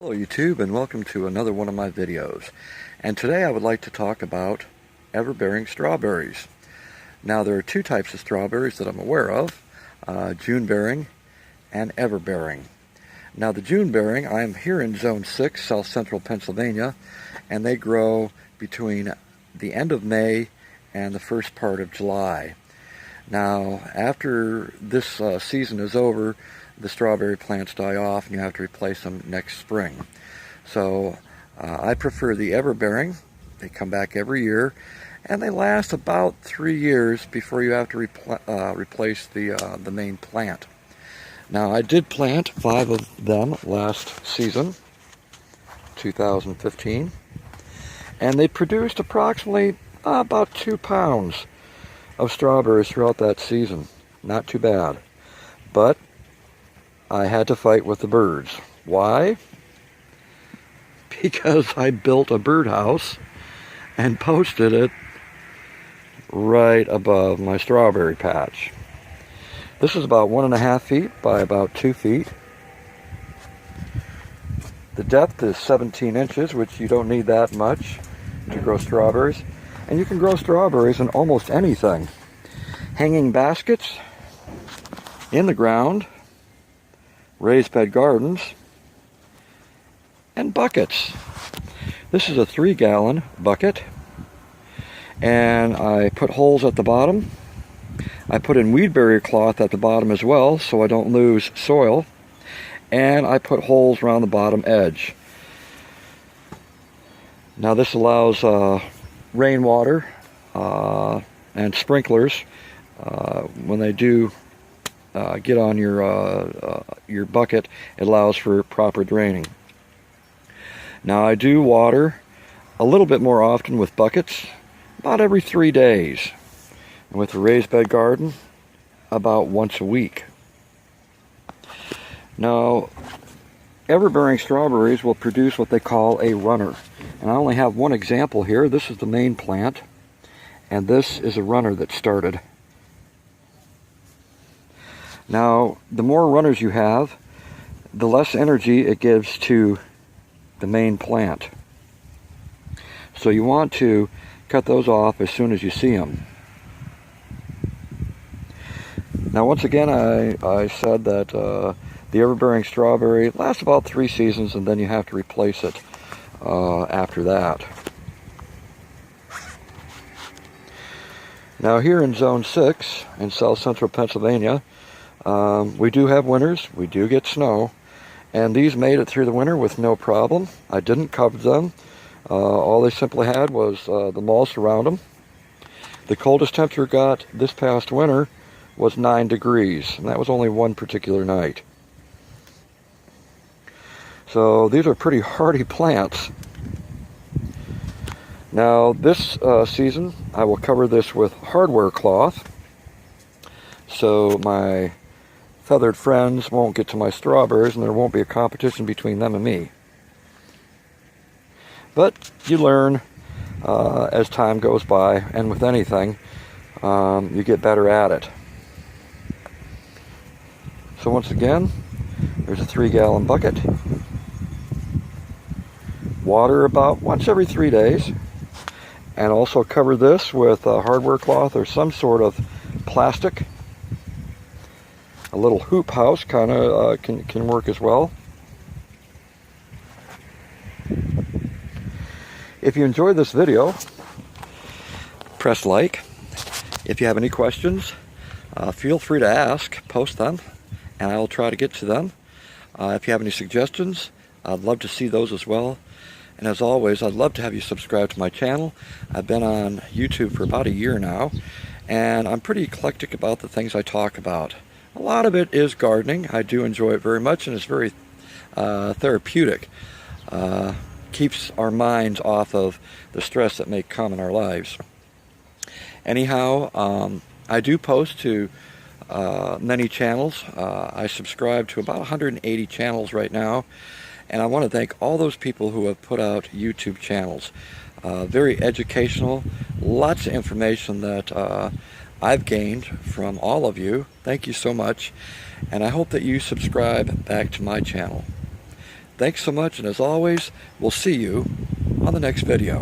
Hello YouTube, and welcome to another one of my videos. And today I would like to talk about Everbearing Strawberries. Now there are two types of strawberries that I'm aware of, June-bearing and Everbearing. Now the June-bearing, I am here in Zone 6, South Central Pennsylvania, and they grow between the end of May and the first part of July. Now after this season is over, the strawberry plants die off and you have to replace them next spring. So I prefer the Everbearing. They come back every year and they last about 3 years before you have to replace the main plant. Now I did plant 5 of them last season, 2015, and they produced approximately about 2 pounds of strawberries throughout that season. Not too bad. But I had to fight with the birds. Why? Because I built a birdhouse and posted it right above my strawberry patch. This is about 1.5 feet by about 2 feet. The depth is 17 inches, which you don't need that much to grow strawberries. And you can grow strawberries in almost anything. Hanging baskets, in the ground, raised bed gardens, and buckets. This is a 3-gallon bucket, and I put holes at the bottom. I put in weed barrier cloth at the bottom as well so I don't lose soil, and I put holes around the bottom edge. Now this allows rainwater and sprinklers when they do get on your bucket. It allows for proper draining. Now I do water a little bit more often with buckets, about every 3 days, and with the raised bed garden about once a week. Now Everbearing strawberries will produce what they call a runner, and I only have one example here. This is the main plant, and this is a runner that started. Now, the more runners you have, the less energy it gives to the main plant. So you want to cut those off as soon as you see them. Now, once again, I said that the Everbearing strawberry lasts about 3 seasons, and then you have to replace it after that. Now, here in Zone 6 in South Central Pennsylvania, we do have winters, we do get snow, and these made it through the winter with no problem. I didn't cover them. All they simply had was the mulch around them. The coldest temperature got this past winter was 9 degrees, and that was only one particular night. So these are pretty hardy plants. Now this season I will cover this with hardware cloth so my feathered friends won't get to my strawberries and there won't be a competition between them and me. But you learn as time goes by, and with anything, you get better at it. So once again, there's a 3-gallon bucket. Water about once every 3 days, and also cover this with hardware cloth or some sort of plastic. A little hoop house kind of can work as well. If you enjoyed this video, press like. If you have any questions, feel free to ask, post them, and I will try to get to them. If you have any suggestions, I'd love to see those as well. And as always, I'd love to have you subscribe to my channel. I've been on YouTube for about a year now, and I'm pretty eclectic about the things I talk about. A lot of it is gardening. I do enjoy it very much, and it's very therapeutic. Keeps our minds off of the stress that may come in our lives. Anyhow, I do post to many channels. I subscribe to about 180 channels right now, and I want to thank all those people who have put out YouTube channels. Very educational, lots of information that I've gained from all of you. Thank you so much, and I hope that you subscribe back to my channel. Thanks so much, and as always, we'll see you on the next video.